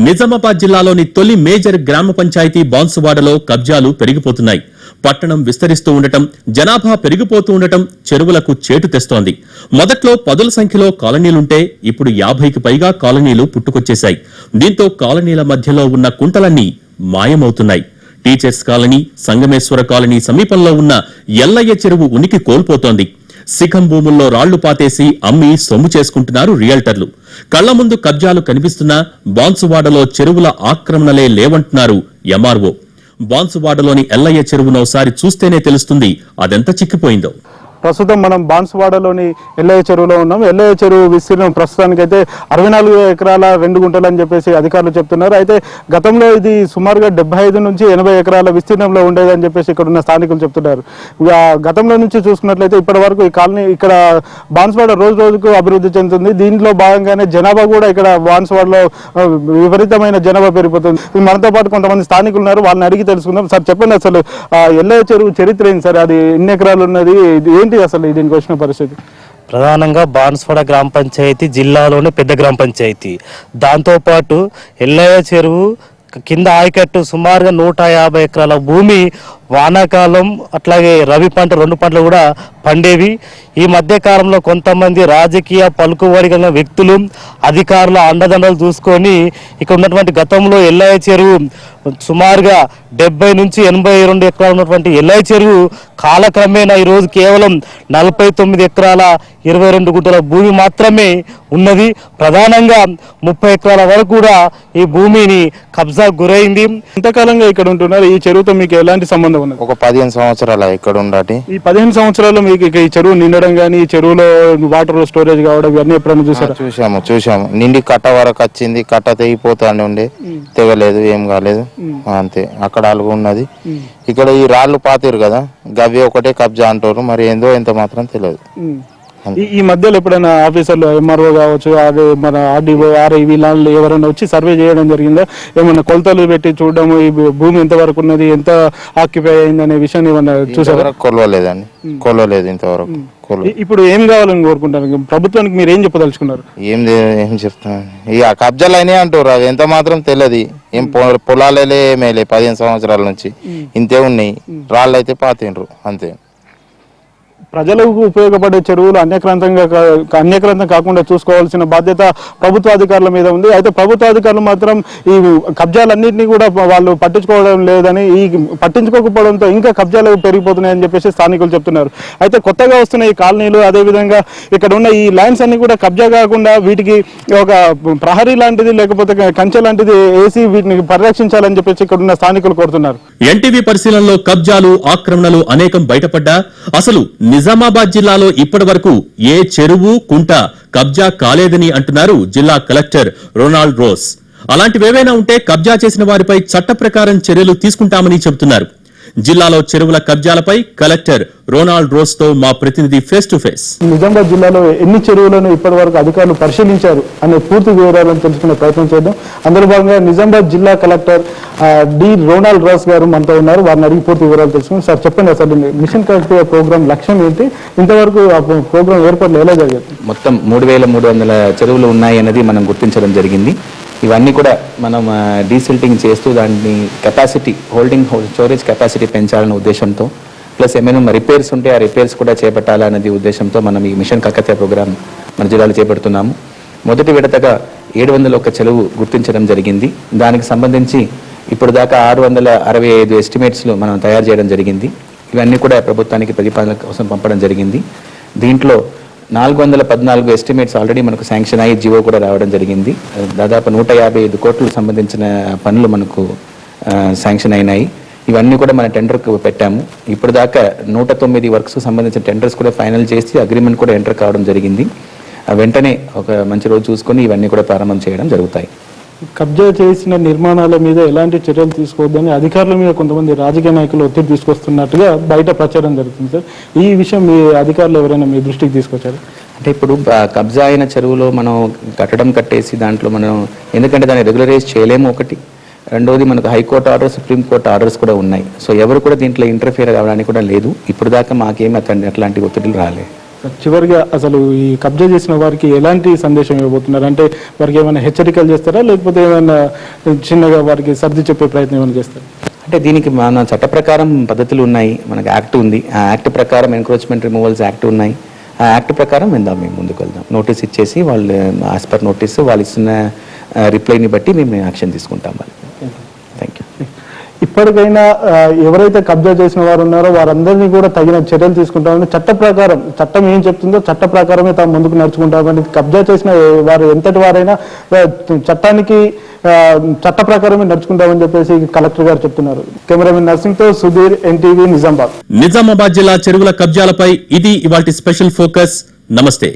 నిజామాబాద్ జిల్లాలోని తొలి మేజర్ గ్రామ పంచాయతీ బాన్సువాడలో కబ్జాలు పెరిగిపోతున్నాయి. పట్టణం విస్తరిస్తూ ఉండటం, జనాభా పెరిగిపోతూ ఉండటం చెరువులకు చేటు తెస్తోంది. మొదట్లో పదుల సంఖ్యలో కాలనీలుంటే ఇప్పుడు 50కి పైగా కాలనీలు పుట్టుకొచ్చేశాయి. దీంతో కాలనీల మధ్యలో ఉన్న కుంటలన్నీ మాయమవుతున్నాయి. టీచర్స్ కాలనీ, సంగమేశ్వర కాలనీ సమీపంలో ఉన్న ఎల్లయ్య చెరువు ఉనికి కోల్పోతోంది. శిఖం భూముల్లో రాళ్లు పాతేసి అమ్మి సొమ్ము చేసుకుంటున్నారు రియల్టర్లు. కళ్ల ముందు కబ్జాలు కనిపిస్తున్నా బాన్సువాడలో చెరువుల ఆక్రమణలే లేవంటున్నారు ఎంఆర్ఓ. బాన్సువాడలోని ఎల్లయ్య చెరువును ఒకసారి చూస్తేనే తెలుస్తుంది అదెంత చిక్కిపోయిందో. ప్రస్తుతం మనం బాన్సువాడలోని ఎల్లయ్య చెరువులో ఉన్నాం. ఎల్లయ్య చెరువు విస్తీర్ణం ప్రస్తుతానికైతే 64 ఎకరాల 2 గుంటలు అని చెప్పేసి అధికారులు చెప్తున్నారు. అయితే గతంలో ఇది సుమారుగా 75 నుంచి 80 ఎకరాల విస్తీర్ణంలో ఉండేదని చెప్పేసి ఇక్కడ ఉన్న స్థానికులు చెప్తున్నారు. గతంలో నుంచి చూసుకున్నట్లయితే ఇప్పటి వరకు ఈ కాలనీ ఇక్కడ బాన్సువాడ రోజు రోజుకు అభివృద్ధి చెందుతుంది. దీంట్లో భాగంగానే జనాభా కూడా ఇక్కడ బాన్సువాడలో విపరీతమైన జనాభా పెరిగిపోతుంది. మనతో పాటు కొంతమంది స్థానికులు ఉన్నారు, వాళ్ళని అడిగి తెలుసుకుందాం. సార్ చెప్పండి, అసలు ఎల్లయ్య చెరువు చరిత్ర ఏంటి సార్? అది ఎన్ని ఎకరాలు ఉన్నది, ఏంటి అసలు దీనికి వచ్చిన పరిస్థితి? ప్రధానంగా బాన్సువాడ గ్రామ పంచాయతీ జిల్లాలోనే పెద్ద గ్రామ పంచాయతీ. దాంతోపాటు ఎల్లయ్య చెరువు కింద ఆయకట్టు సుమారుగా 150 ఎకరాల భూమి వానాకాలం అట్లాగే రబీ పంట 2 పంటలు కూడా పండేవి. ఈ మధ్య కాలంలో కొంతమంది రాజకీయ పలుకుబడి కలిగిన వ్యక్తులు, అధికారుల అండదండలు చూసుకొని ఇక్కడ ఉన్నటువంటి గతంలో ఎల్లయ్య చెరువు సుమారుగా 70 నుంచి 82 ఎకరాలు ఉన్నటువంటి ఎల్లయ్య చెరువు కాలక్రమేణా ఈరోజు కేవలం 49 ఎకరాల 22 గుంటల భూమి మాత్రమే ఉన్నది. ప్రధానంగా 30 ఎకరాల వరకు కూడా ఈ భూమిని కబ్జా గురైంది. ఇంతకాలంగా ఇక్కడ ఉంటున్నారు. ఈ చెరువుతో మీకు ఎలాంటి సంబంధం ఉన్నది? ఒక 15 సంవత్సరాలు ఇక్కడ ఉండటి. ఈ 15 సంవత్సరాల్లో మీకు ఈ చెరువు నిండడం కానీ, ఈ చెరువులో వాటర్ స్టోరేజ్ కావడం ఇవన్నీ ఎప్పుడైనా చూసారా? చూసాము. నిండి కట్ట వరకు వచ్చింది, కట్ట తెగిపోతానే ఉండే, తెగలేదు, ఏం కాలేదు, అంతే. అక్కడ అలుగు ఉన్నది. ఇక్కడ ఈ రాళ్ళు పాతిరు కదా, గవి ఒకటే కబ్జా అంటారు, మరి ఏందో ఎంత మాత్రం తెలియదు. ఈ మధ్యలో ఎప్పుడైనా ఆఫీసర్లు, ఎంఆర్ఓ కావచ్చు, అదే మన ఆర్డీఓ, ఆర్ఐ వీళ్ళు ఎవరైనా వచ్చి సర్వే చేయడం జరిగిందా? ఏమన్నా కొలతలు పెట్టి చూడడం, ఈ భూమి ఎంత వరకు ఉన్నది, ఎంత ఆక్యుపై అయింది అనే విషయాన్ని ఏమన్నా చూసారా? కొలవలేదండి, కొలవలేదు ఇంతవరకు. ఇప్పుడు ఏం కావాలని కోరుకుంటారు ప్రభుత్వానికి? మీరు ఏం చెప్పదలుచుకున్నారు? ఏం చెప్తాను, ఇక కబ్జాలు అయినాయి అంటారు, అవి ఎంత మాత్రం తెలియదు. ఏం పొలాలే మేలే 15 సంవత్సరాల నుంచి ఇంతే ఉన్నాయి, రాళ్ళు అయితే పాతిండ్రు అంతే. ప్రజలకు ఉపయోగపడే చెరువులు అన్యక్రాంతం కాకుండా చూసుకోవాల్సిన బాధ్యత ప్రభుత్వ అధికారుల మీద ఉంది. అయితే ప్రభుత్వ అధికారులు మాత్రం ఈ కబ్జాలన్నింటినీ కూడా వాళ్ళు పట్టించుకోవడం లేదని, ఈ పట్టించుకోకపోవడంతో ఇంకా కబ్జాలు పెరిగిపోతున్నాయని చెప్పేసి స్థానికులు చెప్తున్నారు. అయితే కొత్తగా వస్తున్న ఈ కాలనీలు, అదేవిధంగా ఇక్కడ ఉన్న ఈ ల్యాండ్స్ అన్ని కూడా కబ్జా కాకుండా వీటికి ఒక ప్రహరీ లాంటిది లేకపోతే కంచె లాంటిది వేసి వీటిని పరిరక్షించాలని చెప్పేసి ఇక్కడ ఉన్న స్థానికులు కోరుతున్నారు. ఎన్టీవీ పరిశీలనలో కబ్జాలు, ఆక్రమణలు అనేకం బయటపడ్డా అసలు నిజామాబాద్ జిల్లాలో ఇప్పటి వరకు ఏ చెరువు, కుంట కబ్జా కాలేదని అంటున్నారు జిల్లా కలెక్టర్ రొనాల్డ్ రోస్. అలాంటివేవైనా ఉంటే కబ్జా చేసిన వారిపై చట్ట ప్రకారం చర్యలు తీసుకుంటామని చెబుతున్నారు. జిల్లాలో చెరువుల కబ్జాలపై కలెక్టర్ రొనాల్డ్ రోస్ తో మా ప్రతినిధి ఫేస్ టు ఫేస్. నిజామాబాద్ జిల్లాలో ఎన్ని చెరువులను ఇప్పటి వరకు అధికారులు పరిశీలించారు అనే పూర్తి వివరాలను తెలుసుకునే ప్రయత్నం చేద్దాం. అందులో భాగంగా నిజామాబాద్ జిల్లా కలెక్టర్ డి రొనాల్డ్ రోస్ గారు మనతో ఉన్నారు. వారిని అడిగి పూర్తి వివరాలు తెలుసుకుని, సార్ చెప్పండి, అసలు మిషన్ కరెక్ట్ ప్రోగ్రామ్ లక్ష్యం ఏంటి? ఇంతవరకు ఆ ప్రోగ్రామ్ ఏర్పాట్లు ఎలా జరిగింది? మొత్తం 3300 చెరువులు ఉన్నాయి అన్నది మనం గుర్తించడం జరిగింది. ఇవన్నీ కూడా మనం డీసిల్టింగ్ చేస్తూ దాన్ని కెపాసిటీ, స్టోరేజ్ కెపాసిటీ పెంచాలనే ఉద్దేశంతో, ప్లస్ ఏమైనా రిపేర్స్ ఉంటే ఆ రిపేర్స్ కూడా చేపట్టాలన్నది ఉద్దేశంతో మనం ఈ మిషన్ కలకత్తా ప్రోగ్రామ్ మన జిల్లాలో చేపడుతున్నాము. మొదటి విడతగా 701 చెరువు గుర్తించడం జరిగింది. దానికి సంబంధించి ఇప్పుడు దాకా 665 ఎస్టిమేట్స్లు మనం తయారు చేయడం జరిగింది. ఇవన్నీ కూడా ప్రభుత్వానికి ప్రతిపాదన కోసం పంపడం జరిగింది. దీంట్లో 414 ఎస్టిమేట్స్ ఆల్రెడీ మనకు శాంక్షన్ అయ్యి జీవో కూడా రావడం జరిగింది. దాదాపు 155 కోట్లకు సంబంధించిన పనులు మనకు శాంక్షన్ అయినాయి. ఇవన్నీ కూడా మన టెండర్కు పెట్టాము. ఇప్పుడు దాకా 109 వర్క్స్కు సంబంధించిన టెండర్స్ కూడా ఫైనల్ చేసి అగ్రిమెంట్ కూడా ఎంటర్ కావడం జరిగింది. వెంటనే ఒక మంచి రోజు చూసుకొని ఇవన్నీ కూడా ప్రారంభం చేయడం జరుగుతాయి. కబ్జా చేసిన నిర్మాణాల మీద ఎలాంటి చర్యలు తీసుకోవద్దని అధికారుల మీద కొంతమంది రాజకీయ నాయకులు ఒత్తిడి తీసుకొస్తున్నట్టుగా బయట ప్రచారం జరుగుతుంది సార్. ఈ విషయం మీ అధికారులు ఎవరైనా మీ దృష్టికి తీసుకొచ్చారు? అంటే ఇప్పుడు కబ్జా అయిన చెరువులో మనం కట్టడం కట్టేసి దాంట్లో మనం ఎందుకంటే దాన్ని రెగ్యులరైజ్ చేయలేము ఒకటి. రెండోది మనకు హైకోర్టు ఆర్డర్, సుప్రీంకోర్టు ఆర్డర్స్ కూడా ఉన్నాయి. సో ఎవరు కూడా దీంట్లో ఇంటర్ఫియర్ కావడానికి కూడా లేదు. ఇప్పుడు దాకా మాకేమి అట్లాంటి ఒత్తిడిలు రాలేదు. చివరిగా అసలు ఈ కబ్జా చేసిన వారికి ఎలాంటి సందేశం ఇవ్వబోతున్నారు? అంటే వారికి ఏమైనా హెచ్చరికలు చేస్తారా, లేకపోతే ఏమైనా చిన్నగా వారికి సర్ది చెప్పే ప్రయత్నం ఏమైనా చేస్తారా? అంటే దీనికి మన చట్ట ప్రకారం పద్ధతులు ఉన్నాయి, మనకు యాక్ట్ ఉంది. ఆ యాక్ట్ ప్రకారం ఎన్క్రోచ్మెంట్ రిమూవల్స్ యాక్ట్ ఉన్నాయి. ఆ యాక్ట్ ప్రకారం వెళ్దాం, మేము ముందుకు వెళ్దాం. నోటీస్ ఇచ్చేసి వాళ్ళు యాజ్ పర్ నోటీస్ వాళ్ళు ఇస్తున్న రిప్లైని బట్టి మేము యాక్షన్ తీసుకుంటాం. వాళ్ళు థ్యాంక్ యూ. ఇప్పటికైనా ఎవరైతే కబ్జా చేసిన వారు ఉన్నారో వారందరినీ కూడా తగిన చర్యలు తీసుకుంటామని చట్ట ప్రకారం, చట్టం ఏం చెప్తుందో చట్ట ప్రకారమే తాము ముందుకు నడుచుకుంటామని, కబ్జా చేసిన వారు ఎంతటి వారైనా చట్టానికి చట్ట ప్రకారమే నడుచుకుంటామని చెప్పేసి కలెక్టర్ గారు చెప్తున్నారు. కెమెరామెన్ నర్సింగ్తో సుధీర్, ఎన్టీవీ, నిజామాబాద్. నిజామాబాద్ జిల్లా చెరువుల కబ్జాలపై ఇది ఇవాల్టి స్పెషల్ ఫోకస్. నమస్తే.